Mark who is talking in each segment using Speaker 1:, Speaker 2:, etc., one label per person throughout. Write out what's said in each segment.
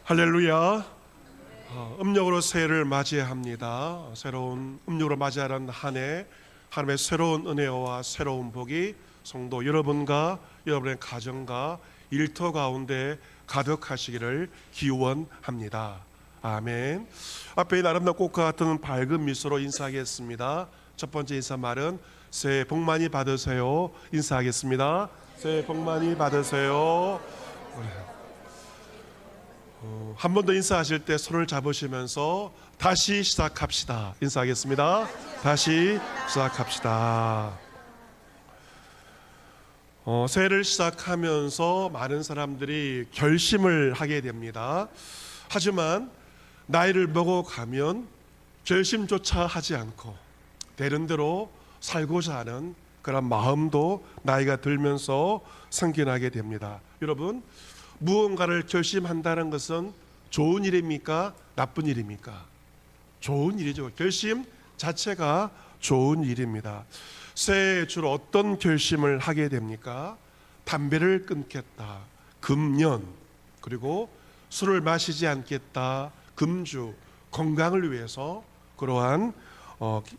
Speaker 1: 할렐루야. 음력으로 새해를 맞이합니다. 새로운 음력으로 맞이하는 한 해, 하나님의 새로운 은혜와 새로운 복이 성도 여러분과 여러분의 가정과 일터 가운데 가득하시기를 기원합니다. 아멘. 앞에 있는 아름다운 꽃과 같은 밝은 미소로 인사하겠습니다. 첫 번째 인사말은 새해 복 많이 받으세요. 인사하겠습니다. 새해 복 많이 받으세요. 한 번 더 인사하실 때 손을 잡으시면서 다시 시작합시다. 인사하겠습니다. 다시 시작합시다. 새해를 시작하면서 많은 사람들이 결심을 하게 됩니다. 하지만 나이를 먹어가면 결심조차 하지 않고 되는 대로 살고자 하는 그런 마음도 나이가 들면서 생겨나게 됩니다. 여러분, 무언가를 결심한다는 것은 좋은 일입니까? 나쁜 일입니까? 좋은 일이죠. 결심 자체가 좋은 일입니다. 새해 주로 어떤 결심을 하게 됩니까? 담배를 끊겠다, 금연, 그리고 술을 마시지 않겠다, 금주, 건강을 위해서 그러한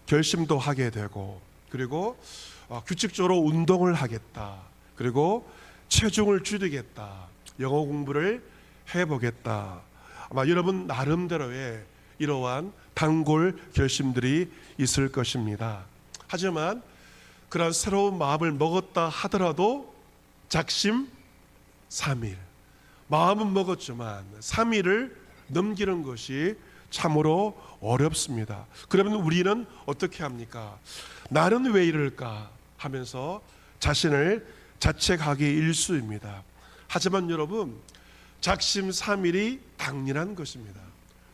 Speaker 1: 결심도 하게 되고, 그리고 규칙적으로 운동을 하겠다, 그리고 체중을 줄이겠다, 영어 공부를 해보겠다. 아마 여러분 나름대로의 이러한 단골 결심들이 있을 것입니다. 하지만 그런 새로운 마음을 먹었다 하더라도 작심 3일, 마음은 먹었지만 3일을 넘기는 것이 참으로 어렵습니다. 그러면 우리는 어떻게 합니까? 나는 왜 이럴까 하면서 자신을 자책하기 일쑤입니다. 하지만 여러분, 작심 3일이 당연한 것입니다.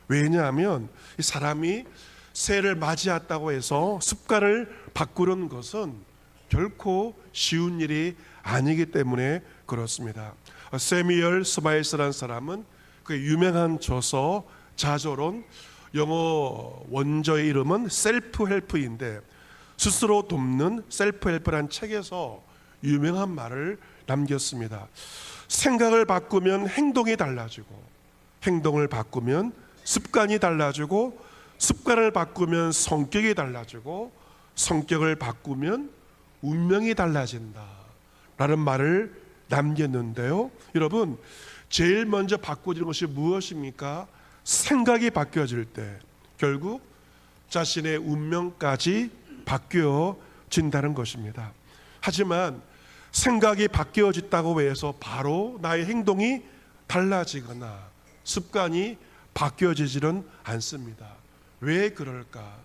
Speaker 1: 왜냐하면 이 사람이 새해를 맞이했다고 해서 습관을 바꾸는 것은 결코 쉬운 일이 아니기 때문에 그렇습니다. 세미얼 스마일스라는 사람은 그 유명한 저서 자조론, 영어 원저의 이름은 셀프 헬프인데 스스로 돕는 셀프 헬프라는 책에서 유명한 말을 남겼습니다. 생각을 바꾸면 행동이 달라지고, 행동을 바꾸면 습관이 달라지고, 습관을 바꾸면 성격이 달라지고, 성격을 바꾸면 운명이 달라진다 라는 말을 남겼는데요, 여러분, 제일 먼저 바꿔지는 것이 무엇입니까? 생각이 바뀌어질 때 결국 자신의 운명까지 바뀌어진다는 것입니다. 하지만 생각이 바뀌어졌다고 해서 바로 나의 행동이 달라지거나 습관이 바뀌어지지는 않습니다. 왜 그럴까?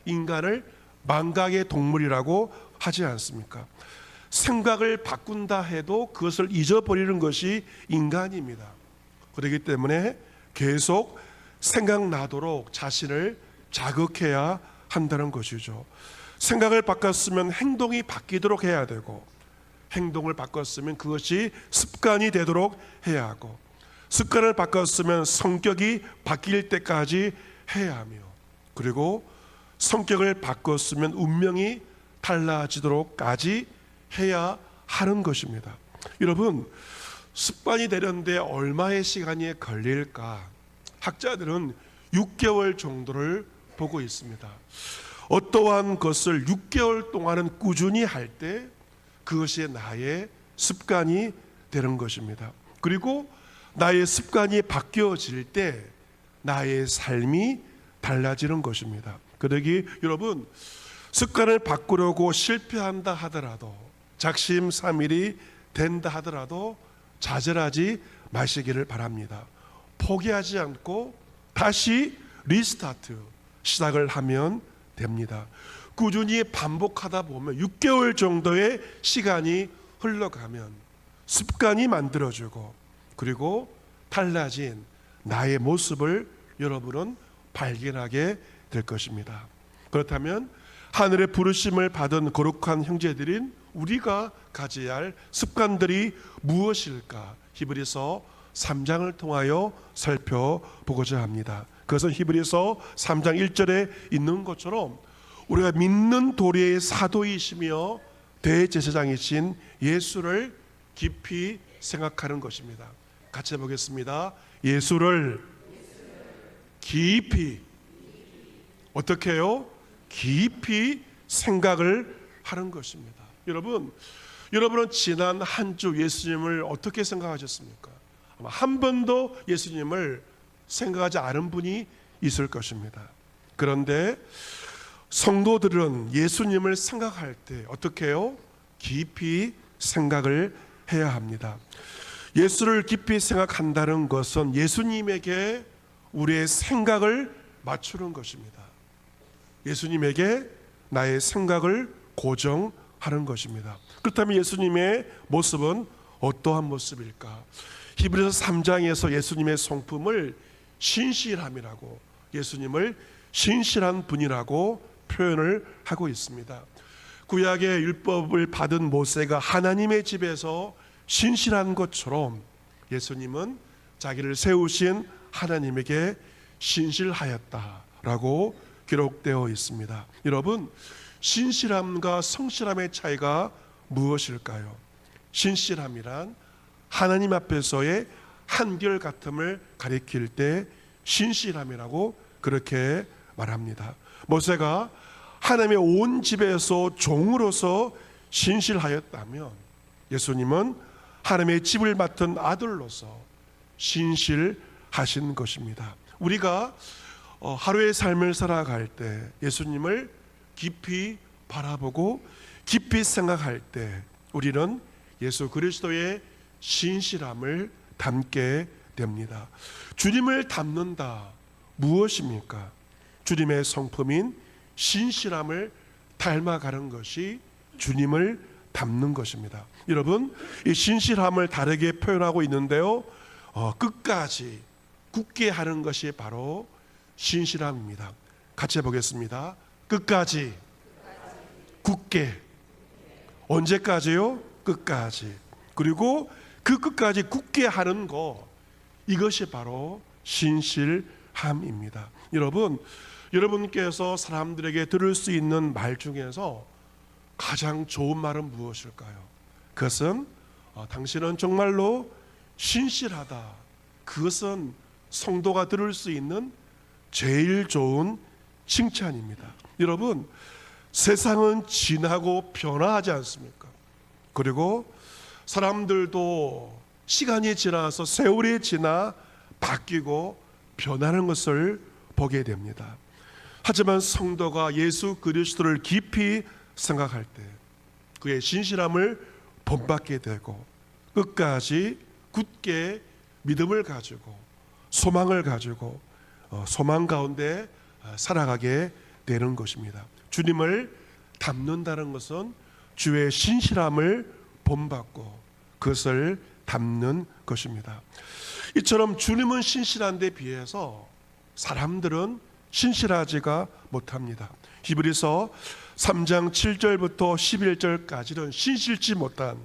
Speaker 1: 인간을 망각의 동물이라고 하지 않습니까? 생각을 바꾼다 해도 그것을 잊어버리는 것이 인간입니다. 그렇기 때문에 계속 생각나도록 자신을 자극해야 한다는 것이죠. 생각을 바꿨으면 행동이 바뀌도록 해야 되고, 행동을 바꿨으면 그것이 습관이 되도록 해야 하고, 습관을 바꿨으면 성격이 바뀔 때까지 해야 하며, 그리고 성격을 바꿨으면 운명이 달라지도록까지 해야 하는 것입니다. 여러분, 습관이 되는데 얼마의 시간이 걸릴까? 학자들은 6개월 정도를 보고 있습니다. 어떠한 것을 6개월 동안은 꾸준히 할 때 그것이 나의 습관이 되는 것입니다. 그리고 나의 습관이 바뀌어질 때 나의 삶이 달라지는 것입니다. 그러기 여러분, 습관을 바꾸려고 실패한다 하더라도, 작심 3일이 된다 하더라도 좌절하지 마시기를 바랍니다. 포기하지 않고 다시 리스타트, 시작을 하면 됩니다. 꾸준히 반복하다 보면 6개월 정도의 시간이 흘러가면 습관이 만들어지고, 그리고 달라진 나의 모습을 여러분은 발견하게 될 것입니다. 그렇다면 하늘의 부르심을 받은 거룩한 형제들인 우리가 가져야 할 습관들이 무엇일까? 히브리서 3장을 통하여 살펴보고자 합니다. 그것은 히브리서 3장 1절에 있는 것처럼 우리가 믿는 도리의 사도이시며 대제사장이신 예수를 깊이 생각하는 것입니다. 같이 해보겠습니다. 예수를 깊이 어떻게 해요? 깊이 생각을 하는 것입니다. 여러분은 지난 한 주 예수님을 어떻게 생각하셨습니까? 아마 한 번도 예수님을 생각하지 않은 분이 있을 것입니다. 그런데 성도들은 예수님을 생각할 때 어떻게 해요? 깊이 생각을 해야 합니다. 예수를 깊이 생각한다는 것은 예수님에게 우리의 생각을 맞추는 것입니다. 예수님에게 나의 생각을 고정하는 것입니다. 그렇다면 예수님의 모습은 어떠한 모습일까? 히브리서 3장에서 예수님의 성품을 신실함이라고, 예수님을 신실한 분이라고 표현을 하고 있습니다. 구약의 율법을 받은 모세가 하나님의 집에서 신실한 것처럼 예수님은 자기를 세우신 하나님에게 신실하였다라고 기록되어 있습니다. 여러분, 신실함과 성실함의 차이가 무엇일까요? 신실함이란 하나님 앞에서의 한결같음을 가리킬 때 신실함이라고 그렇게 말합니다. 모세가 하나님의 온 집에서 종으로서 신실하였다면 예수님은 하나님의 집을 맡은 아들로서 신실하신 것입니다. 우리가 하루의 삶을 살아갈 때 예수님을 깊이 바라보고 깊이 생각할 때 우리는 예수 그리스도의 신실함을 닮게 됩니다. 주님을 닮는다 무엇입니까? 주님의 성품인 신실함을 닮아가는 것이 주님을 닮는 것입니다. 여러분, 이 신실함을 다르게 표현하고 있는데요, 끝까지 굳게 하는 것이 바로 신실함입니다. 같이 해보겠습니다. 끝까지 굳게. 언제까지요? 끝까지. 그리고 그 끝까지 굳게 하는 것, 이것이 바로 신실함입니다. 여러분께서 사람들에게 들을 수 있는 말 중에서 가장 좋은 말은 무엇일까요? 그것은 당신은 정말로 신실하다. 그것은 성도가 들을 수 있는 제일 좋은 칭찬입니다. 여러분, 세상은 지나고 변화하지 않습니까? 그리고 사람들도 시간이 지나서 세월이 지나 바뀌고 변하는 것을 보게 됩니다. 하지만 성도가 예수 그리스도를 깊이 생각할 때 그의 신실함을 본받게 되고 끝까지 굳게 믿음을 가지고 소망을 가지고 소망 가운데 살아가게 되는 것입니다. 주님을 닮는다는 것은 주의 신실함을 본받고 그것을 닮는 것입니다. 이처럼 주님은 신실한데 비해서 사람들은 신실하지가 못합니다. 히브리서 3장 7절부터 11절까지는 신실치 못한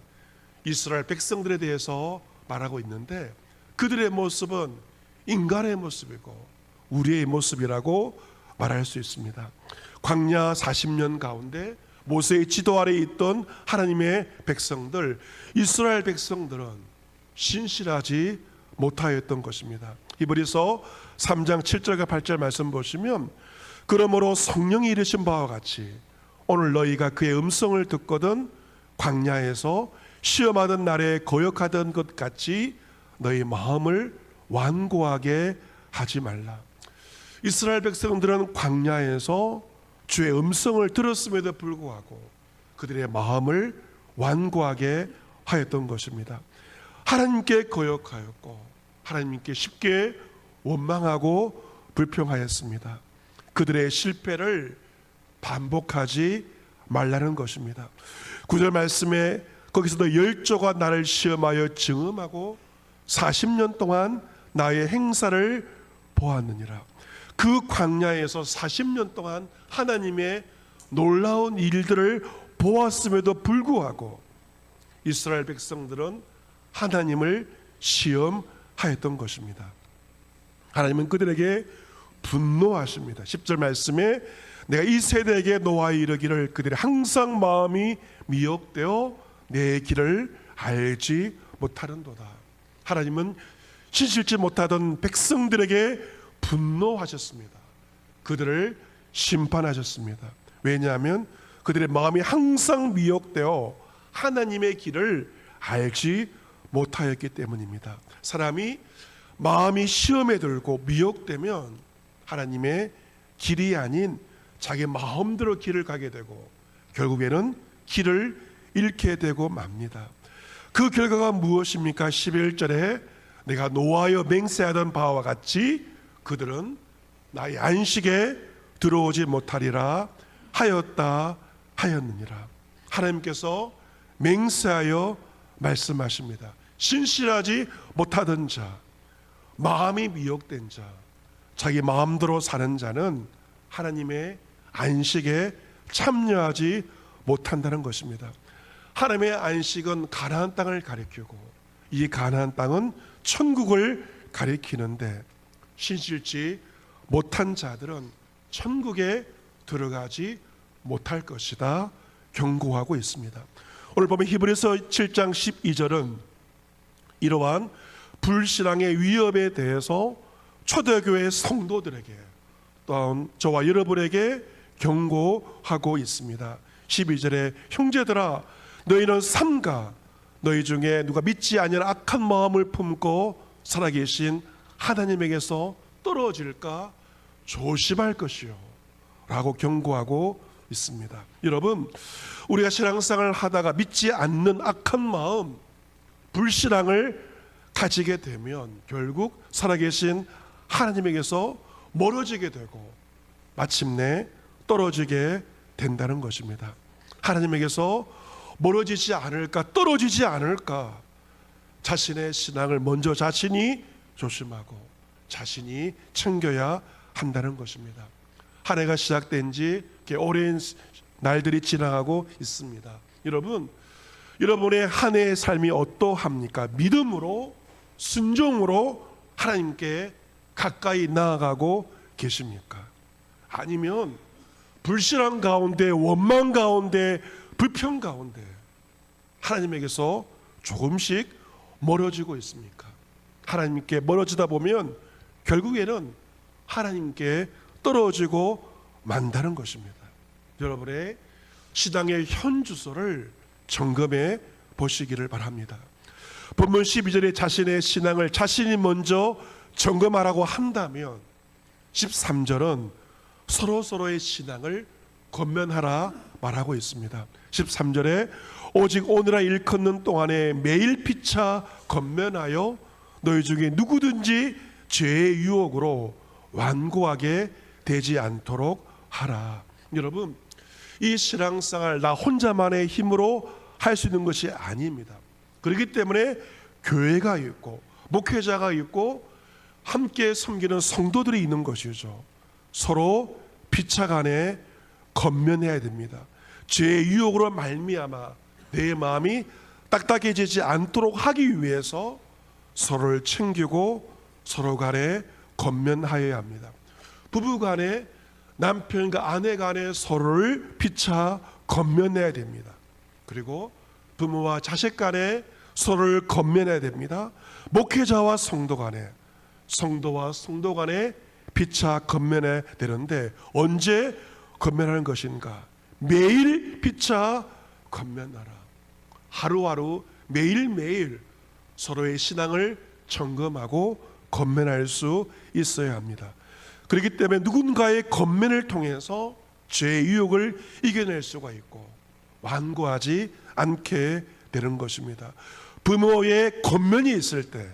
Speaker 1: 이스라엘 백성들에 대해서 말하고 있는데 그들의 모습은 인간의 모습이고 우리의 모습이라고 말할 수 있습니다. 광야 40년 가운데 모세의 지도 아래에 있던 하나님의 백성들, 이스라엘 백성들은 신실하지 못하였던 것입니다. 히브리서 3장 7절과 8절 말씀 보시면 그러므로 성령이 이르신 바와 같이 오늘 너희가 그의 음성을 듣거든 광야에서 시험하던 날에 거역하던 것 같이 너희 마음을 완고하게 하지 말라. 이스라엘 백성들은 광야에서 주의 음성을 들었음에도 불구하고 그들의 마음을 완고하게 하였던 것입니다. 하나님께 거역하였고 하나님께 쉽게 원망하고 불평하였습니다. 그들의 실패를 반복하지 말라는 것입니다. 9절 말씀에 거기서도 열조가 나를 시험하여 증음하고 40년 동안 나의 행사를 보았느니라. 그 광야에서 40년 동안 하나님의 놀라운 일들을 보았음에도 불구하고 이스라엘 백성들은 하나님을 시험하였던 것입니다. 하나님은 그들에게 분노하십니다. 10절 말씀에 내가 이 세대에게 노하여 이르기를 그들이 항상 마음이 미혹되어 내 길을 알지 못하는도다. 하나님은 신실치 못하던 백성들에게 분노하셨습니다. 그들을 심판하셨습니다. 왜냐하면 그들의 마음이 항상 미혹되어 하나님의 길을 알지 못하였기 때문입니다. 사람이 마음이 시험에 들고 미혹되면 하나님의 길이 아닌 자기 마음대로 길을 가게 되고 결국에는 길을 잃게 되고 맙니다. 그 결과가 무엇입니까? 11절에 내가 노하여 맹세하던 바와 같이 그들은 나의 안식에 들어오지 못하리라 하였다 하였느니라. 하나님께서 맹세하여 말씀하십니다. 신실하지 못하던 자, 마음이 미혹된 자, 자기 마음대로 사는 자는 하나님의 안식에 참여하지 못한다는 것입니다. 하나님의 안식은 가나안 땅을 가리키고 이 가나안 땅은 천국을 가리키는데 신실치 못한 자들은 천국에 들어가지 못할 것이다 경고하고 있습니다. 오늘 보면 히브리서 7장 12절은 이러한 불신앙의 위협에 대해서 초대교회 성도들에게 또한 저와 여러분에게 경고하고 있습니다. 12절에 형제들아 너희는 삼가 너희 중에 누가 믿지 아니한 악한 마음을 품고 살아계신 하나님에게서 떨어질까 조심할 것이요 라고 경고하고 있습니다. 여러분, 우리가 신앙생활을 하다가 믿지 않는 악한 마음, 불신앙을 가지게 되면 결국 살아계신 하나님에게서 멀어지게 되고 마침내 떨어지게 된다는 것입니다. 하나님에게서 멀어지지 않을까, 떨어지지 않을까, 자신의 신앙을 먼저 자신이 조심하고 자신이 챙겨야 한다는 것입니다. 한 해가 시작된 지 오랜 날들이 지나가고 있습니다. 여러분, 여러분의 한 해의 삶이 어떠합니까? 믿음으로, 순종으로 하나님께 가까이 나아가고 계십니까? 아니면 불신앙 가운데, 원망 가운데, 불평 가운데 하나님에게서 조금씩 멀어지고 있습니까? 하나님께 멀어지다 보면 결국에는 하나님께 떨어지고 만다는 것입니다. 여러분의 신앙의 현 주소를 점검해 보시기를 바랍니다. 본문 12절에 자신의 신앙을 자신이 먼저 점검하라고 한다면 13절은 서로서로의 신앙을 권면하라 말하고 있습니다. 13절에 오직 오늘아 일컫는 동안에 매일 피차 권면하여 너희 중에 누구든지 죄의 유혹으로 완고하게 되지 않도록 하라. 여러분, 이 신앙생활 나 혼자만의 힘으로 할 수 있는 것이 아닙니다. 그렇기 때문에 교회가 있고 목회자가 있고 함께 섬기는 성도들이 있는 것이죠. 서로 피차간에 권면해야 됩니다. 죄의 유혹으로 말미암아 내 마음이 딱딱해지지 않도록 하기 위해서 서로를 챙기고 서로 간에 권면하여야 합니다. 부부 간에 남편과 아내 간에 서로를 피차 권면해야 됩니다. 그리고 부모와 자식 간에 서로를 권면해야 됩니다. 목회자와 성도 간에, 성도와 성도 간에 피차 권면해야 되는데 언제 권면하는 것인가? 매일 피차 권면하라. 하루하루 매일매일 서로의 신앙을 점검하고 권면할 수 있어야 합니다. 그렇기 때문에 누군가의 권면을 통해서 죄의 유혹을 이겨낼 수가 있고 완고하지 않게 되는 것입니다. 부모의 권면이 있을 때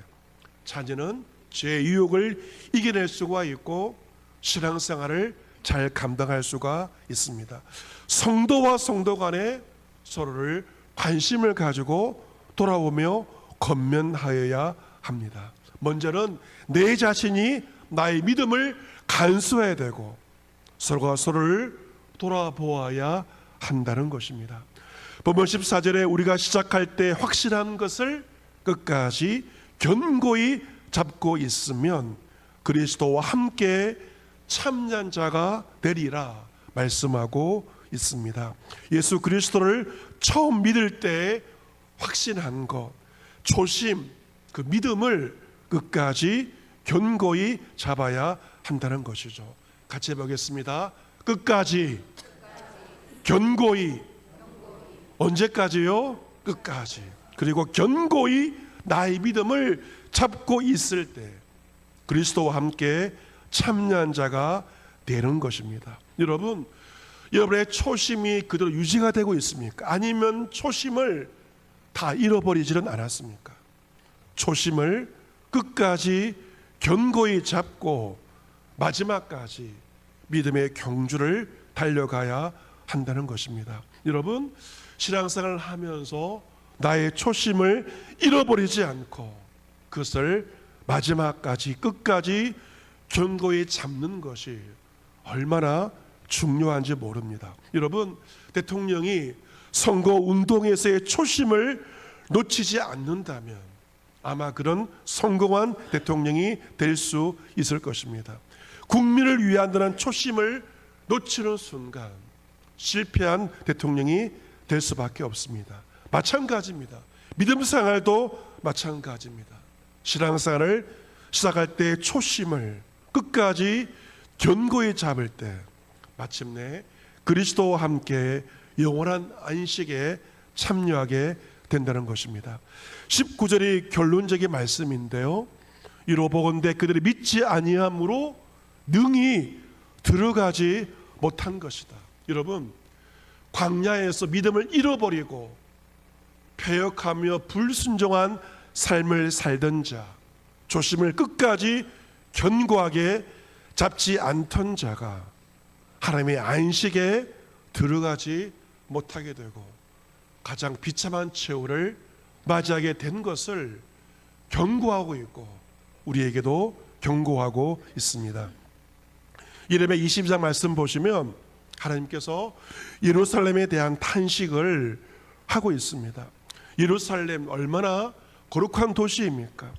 Speaker 1: 자녀는 죄의 유혹을 이겨낼 수가 있고 신앙생활을 잘 감당할 수가 있습니다. 성도와 성도 간에 서로를 관심을 가지고 돌아오며 권면하여야 합니다. 먼저는 내 자신이 나의 믿음을 간수해야 되고 서로가 서로를 돌아보아야 한다는 것입니다. 본문 14절에 우리가 시작할 때 확실한 것을 끝까지 견고히 잡고 있으면 그리스도와 함께 참여한 자가 되리라 말씀하고 있습니다. 예수 그리스도를 처음 믿을 때 확신한 것, 초심, 그 믿음을 끝까지 견고히 잡아야 한다는 것이죠. 같이 해보겠습니다. 끝까지 견고히. 언제까지요? 끝까지. 그리고 견고히 나의 믿음을 잡고 있을 때 그리스도와 함께 참여한 자가 되는 것입니다. 여러분, 여러분의 초심이 그대로 유지가 되고 있습니까? 아니면 초심을 다 잃어버리지는 않았습니까? 초심을 끝까지 견고히 잡고 마지막까지 믿음의 경주를 달려가야 한다는 것입니다. 여러분, 신앙생활을 하면서 나의 초심을 잃어버리지 않고 그것을 마지막까지 끝까지 견고히 잡는 것이 얼마나 중요한지 모릅니다. 여러분, 대통령이 선거 운동에서의 초심을 놓치지 않는다면 아마 그런 성공한 대통령이 될 수 있을 것입니다. 국민을 위한다는 초심을 놓치는 순간 실패한 대통령이 될 수밖에 없습니다. 마찬가지입니다. 믿음 생활도 마찬가지입니다. 신앙생활을 시작할 때 초심을 끝까지 견고히 잡을 때 마침내 그리스도와 함께 영원한 안식에 참여하게 된다는 것입니다. 19절이 결론적인 말씀인데요. 이로 보건대 그들이 믿지 아니함으로 능히 들어가지 못한 것이다. 여러분, 광야에서 믿음을 잃어버리고 패역하며 불순종한 삶을 살던 자, 초심을 끝까지 견고하게 잡지 않던 자가 하나님의 안식에 들어가지 못하게 되고 가장 비참한 최후를 맞이하게 된 것을 경고하고 있고 우리에게도 경고하고 있습니다. 예레미야 22장 말씀 보시면 하나님께서 예루살렘에 대한 탄식을 하고 있습니다. 예루살렘 얼마나 거룩한 도시입니까?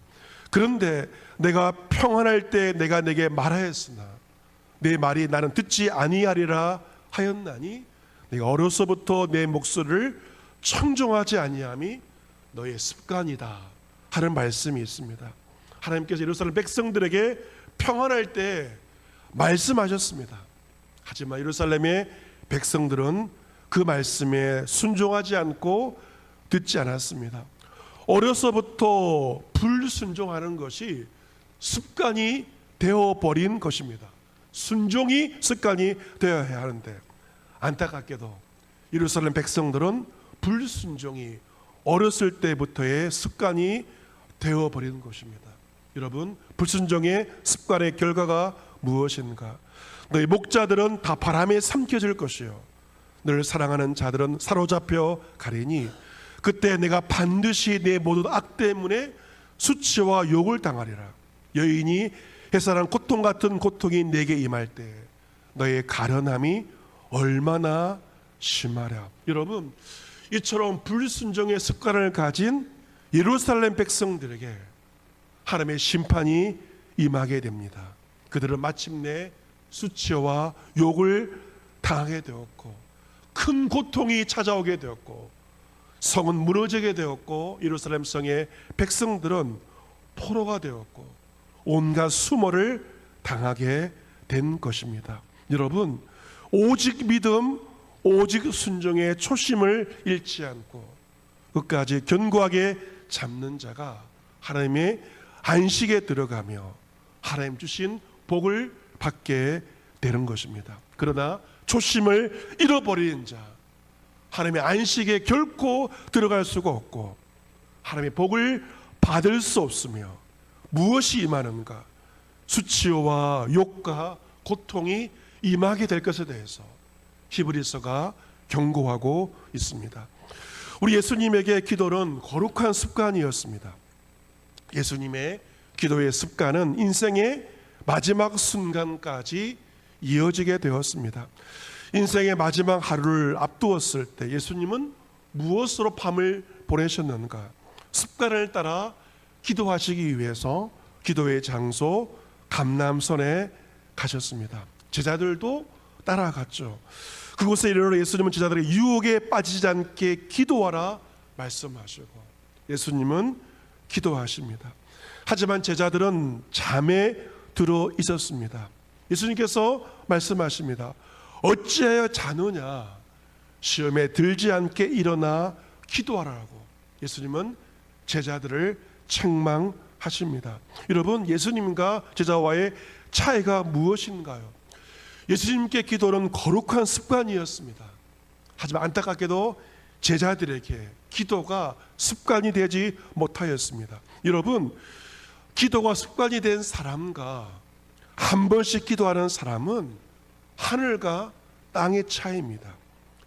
Speaker 1: 그런데 내가 평안할 때 내가 내게 말하였으나 내 말이 나는 듣지 아니하리라 하였나니 내가 어려서부터 내 목소리를 청종하지 아니함이 너의 습관이다 하는 말씀이 있습니다. 하나님께서 예루살렘 백성들에게 평안할 때 말씀하셨습니다. 하지만 예루살렘의 백성들은 그 말씀에 순종하지 않고 듣지 않았습니다. 어려서부터 불순종하는 것이 습관이 되어버린 것입니다. 순종이 습관이 되어야 하는데 안타깝게도 예루살렘 백성들은 불순종이 어렸을 때부터의 습관이 되어버리는 것입니다. 여러분, 불순종의 습관의 결과가 무엇인가? 너희 목자들은 다 바람에 삼켜질 것이요 늘 사랑하는 자들은 사로잡혀 가리니 그때 내가 반드시 내 모든 악 때문에 수치와 욕을 당하리라. 여인이 해산한 고통 같은 고통이 내게 임할 때 너의 가련함이 얼마나 심하랴. 여러분, 이처럼 불순종의 습관을 가진 예루살렘 백성들에게 하나님의 심판이 임하게 됩니다. 그들은 마침내 수치와 욕을 당하게 되었고 큰 고통이 찾아오게 되었고 성은 무너지게 되었고 예루살렘 성의 백성들은 포로가 되었고 온갖 수모를 당하게 된 것입니다. 여러분, 오직 믿음, 오직 순종의 초심을 잃지 않고 끝까지 견고하게 잡는 자가 하나님의 안식에 들어가며 하나님 주신 복을 받게 되는 것입니다. 그러나 초심을 잃어버린 자, 하나님의 안식에 결코 들어갈 수가 없고 하나님의 복을 받을 수 없으며 무엇이 임하는가? 수치와 욕과 고통이 임하게 될 것에 대해서 히브리서가 경고하고 있습니다. 우리 예수님에게 기도는 거룩한 습관이었습니다. 예수님의 기도의 습관은 인생의 마지막 순간까지 이어지게 되었습니다. 인생의 마지막 하루를 앞두었을 때 예수님은 무엇으로 밤을 보내셨는가? 습관을 따라 기도하시기 위해서 기도의 장소 감람선에 가셨습니다. 제자들도 따라갔죠. 그곳에 이르러 예수님은 제자들에게 유혹에 빠지지 않게 기도하라 말씀하시고 예수님은 기도하십니다. 하지만 제자들은 잠에 들어 있었습니다. 예수님께서 말씀하십니다. 어찌하여 자느냐? 시험에 들지 않게 일어나 기도하라고. 예수님은 제자들을 책망하십니다. 여러분, 예수님과 제자와의 차이가 무엇인가요? 예수님께 기도는 거룩한 습관이었습니다. 하지만 안타깝게도 제자들에게 기도가 습관이 되지 못하였습니다. 여러분, 기도가 습관이 된 사람과 한 번씩 기도하는 사람은 하늘과 땅의 차이입니다.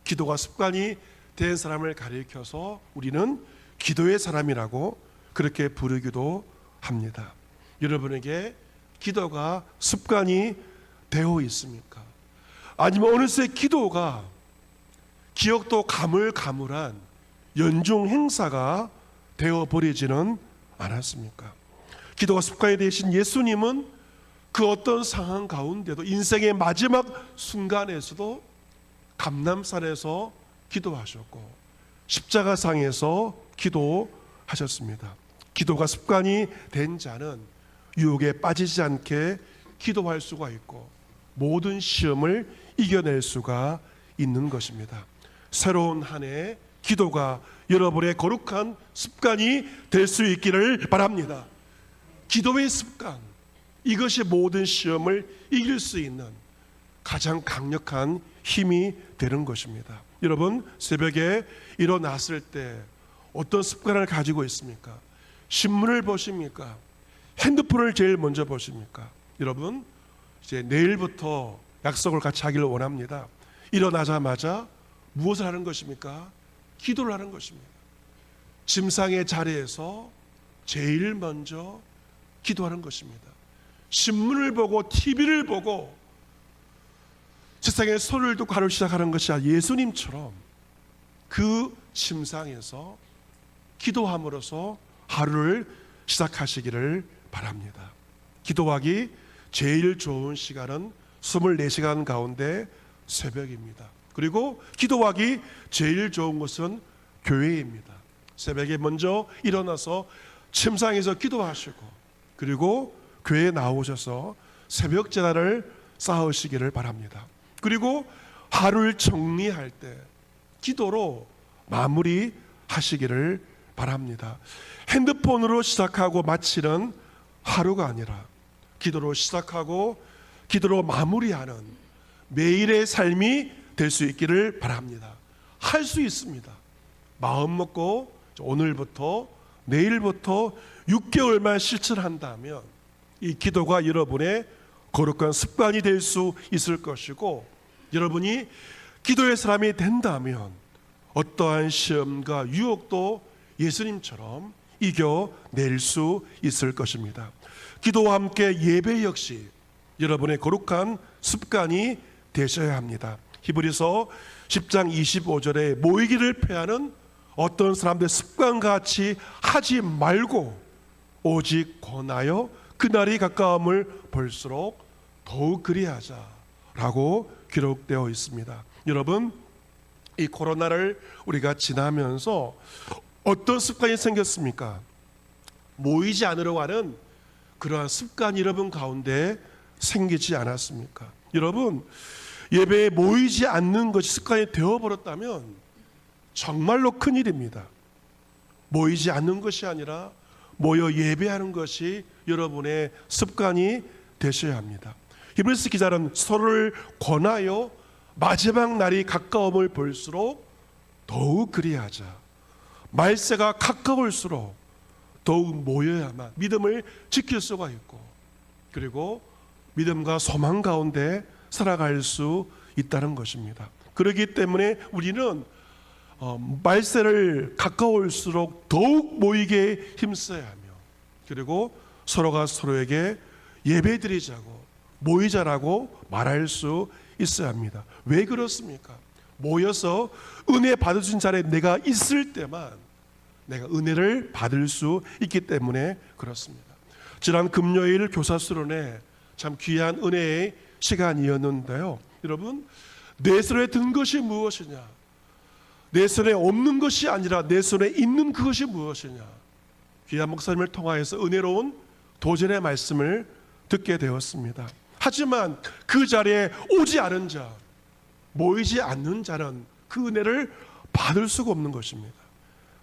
Speaker 1: 기도가 습관이 된 사람을 가리켜서 우리는 기도의 사람이라고 그렇게 부르기도 합니다. 여러분에게 기도가 습관이 되어 있습니까? 아니면 어느새 기도가 기억도 가물가물한 연중 행사가 되어버리지는 않았습니까? 기도가 습관이 되신 예수님은 그 어떤 상황 가운데도 인생의 마지막 순간에서도 감람산에서 기도하셨고 십자가상에서 기도하셨습니다. 기도가 습관이 된 자는 유혹에 빠지지 않게 기도할 수가 있고 모든 시험을 이겨낼 수가 있는 것입니다. 새로운 한 해 기도가 여러분의 거룩한 습관이 될 수 있기를 바랍니다. 기도의 습관, 이것이 모든 시험을 이길 수 있는 가장 강력한 힘이 되는 것입니다. 여러분, 새벽에 일어났을 때 어떤 습관을 가지고 있습니까? 신문을 보십니까? 핸드폰을 제일 먼저 보십니까? 여러분, 이제 내일부터 약속을 같이 하기를 원합니다. 일어나자마자 무엇을 하는 것입니까? 기도를 하는 것입니다. 침상의 자리에서 제일 먼저 기도하는 것입니다. 신문을 보고 TV를 보고 세상의 소리를 듣고 하루를 시작하는 것이 아니라 예수님처럼 그 침상에서 기도함으로써 하루를 시작하시기를 바랍니다. 기도하기 제일 좋은 시간은 24시간 가운데 새벽입니다. 그리고 기도하기 제일 좋은 곳은 교회입니다. 새벽에 먼저 일어나서 침상에서 기도하시고 그리고 교회에 나오셔서 새벽 제단을 쌓으시기를 바랍니다. 그리고 하루를 정리할 때 기도로 마무리하시기를 바랍니다. 핸드폰으로 시작하고 마치는 하루가 아니라 기도로 시작하고 기도로 마무리하는 매일의 삶이 될 수 있기를 바랍니다. 할 수 있습니다. 마음 먹고 오늘부터 내일부터 6개월만 실천한다면 이 기도가 여러분의 거룩한 습관이 될 수 있을 것이고 여러분이 기도의 사람이 된다면 어떠한 시험과 유혹도 예수님처럼 이겨낼 수 있을 것입니다. 기도와 함께 예배 역시 여러분의 거룩한 습관이 되셔야 합니다. 히브리서 10장 25절에 모이기를 패하는 어떤 사람들 습관같이 하지 말고 오직 권하여 그날이 가까움을 볼수록 더욱 그리하자라고 기록되어 있습니다. 여러분, 이 코로나를 우리가 지나면서 어떤 습관이 생겼습니까? 모이지 않으려고 하는 그러한 습관이 여러분 가운데 생기지 않았습니까? 여러분, 예배에 모이지 않는 것이 습관이 되어버렸다면 정말로 큰일입니다. 모이지 않는 것이 아니라 모여 예배하는 것이 여러분의 습관이 되셔야 합니다. 히브리서 기자는 서로를 권하여 마지막 날이 가까움을 볼수록 더욱 그리하자. 말세가 가까울수록 더욱 모여야만 믿음을 지킬 수가 있고 그리고 믿음과 소망 가운데 살아갈 수 있다는 것입니다. 그렇기 때문에 우리는 말세를 가까울수록 더욱 모이게 힘써야 하며 그리고 서로가 서로에게 예배드리자고 모이자라고 말할 수 있어야 합니다. 왜 그렇습니까? 모여서 은혜 받으신 자리에 내가 있을 때만 내가 은혜를 받을 수 있기 때문에 그렇습니다. 지난 금요일 교사수련회 참 귀한 은혜의 시간이었는데요. 여러분, 내 손에 든 것이 무엇이냐? 내 손에 없는 것이 아니라 내 손에 있는 그것이 무엇이냐? 귀한 목사님을 통하여서 은혜로운 도전의 말씀을 듣게 되었습니다. 하지만 그 자리에 오지 않은 자, 모이지 않는 자는 그 은혜를 받을 수가 없는 것입니다.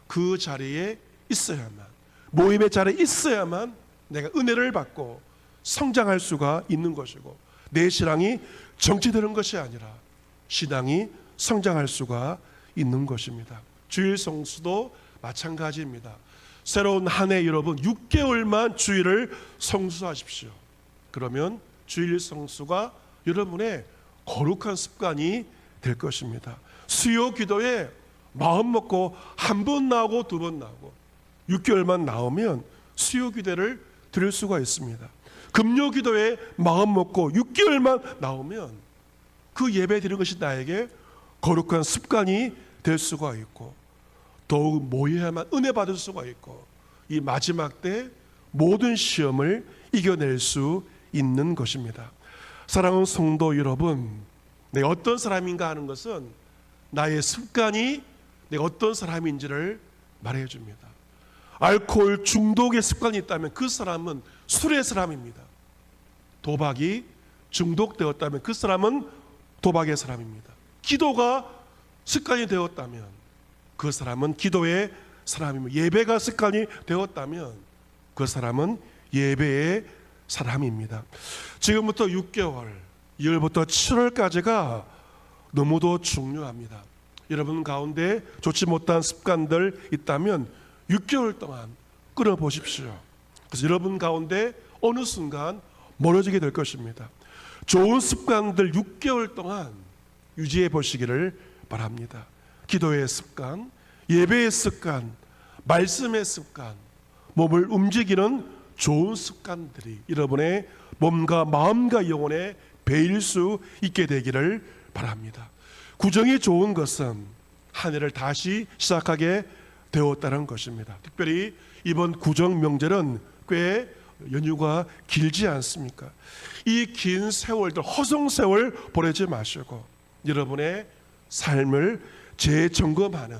Speaker 1: 그 자리에 있어야만, 모임의 자리에 있어야만 내가 은혜를 받고 성장할 수가 있는 것이고, 내 신앙이 정지되는 것이 아니라 신앙이 성장할 수가 있는 것입니다. 주일 성수도 마찬가지입니다. 새로운 한 해 여러분 6개월만 주일을 성수하십시오. 그러면 주일 성수가 여러분의 거룩한 습관이 될 것입니다. 수요 기도에 마음 먹고 한 번 나오고 두 번 나오고 6개월만 나오면 수요 기도를 드릴 수가 있습니다. 금요 기도에 마음 먹고 6개월만 나오면 그 예배 드리는 것이 나에게 거룩한 습관이 될 수가 있고, 더욱 모여야만 은혜 받을 수가 있고, 이 마지막 때 모든 시험을 이겨낼 수 있는 것입니다. 사랑하는 성도 여러분, 내가 어떤 사람인가 하는 것은 나의 습관이 내가 어떤 사람인지를 말해줍니다. 알코올 중독의 습관이 있다면 그 사람은 술의 사람입니다. 도박이 중독되었다면 그 사람은 도박의 사람입니다. 기도가 습관이 되었다면 그 사람은 기도의 사람입니다. 예배가 습관이 되었다면 그 사람은 예배의 사람입니다. 지금부터 6개월, 2월부터 7월까지가 너무도 중요합니다. 여러분 가운데 좋지 못한 습관들 있다면 6개월 동안 끊어보십시오. 그래서 여러분 가운데 어느 순간 멀어지게 될 것입니다. 좋은 습관들 6개월 동안 유지해 보시기를 바랍니다. 기도의 습관, 예배의 습관, 말씀의 습관, 몸을 움직이는 좋은 습관들이 여러분의 몸과 마음과 영혼에 배일 수 있게 되기를 바랍니다. 구정이 좋은 것은 한 해를 다시 시작하게 되었다는 것입니다. 특별히 이번 구정 명절은 꽤 연휴가 길지 않습니까? 이 긴 세월들, 허송 세월 보내지 마시고 여러분의 삶을 재점검하는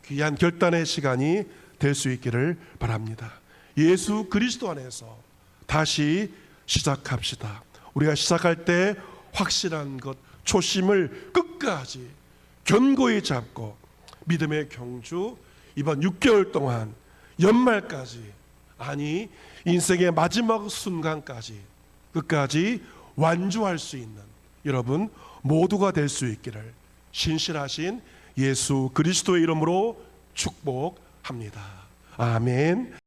Speaker 1: 귀한 결단의 시간이 될 수 있기를 바랍니다. 예수 그리스도 안에서 다시 시작합시다. 우리가 시작할 때 확실한 것, 초심을 끝까지 견고히 잡고 믿음의 경주 이번 6개월 동안 연말까지, 아니 인생의 마지막 순간까지 끝까지 완주할 수 있는 여러분 모두가 될 수 있기를 신실하신 예수 그리스도의 이름으로 축복합니다. 아멘.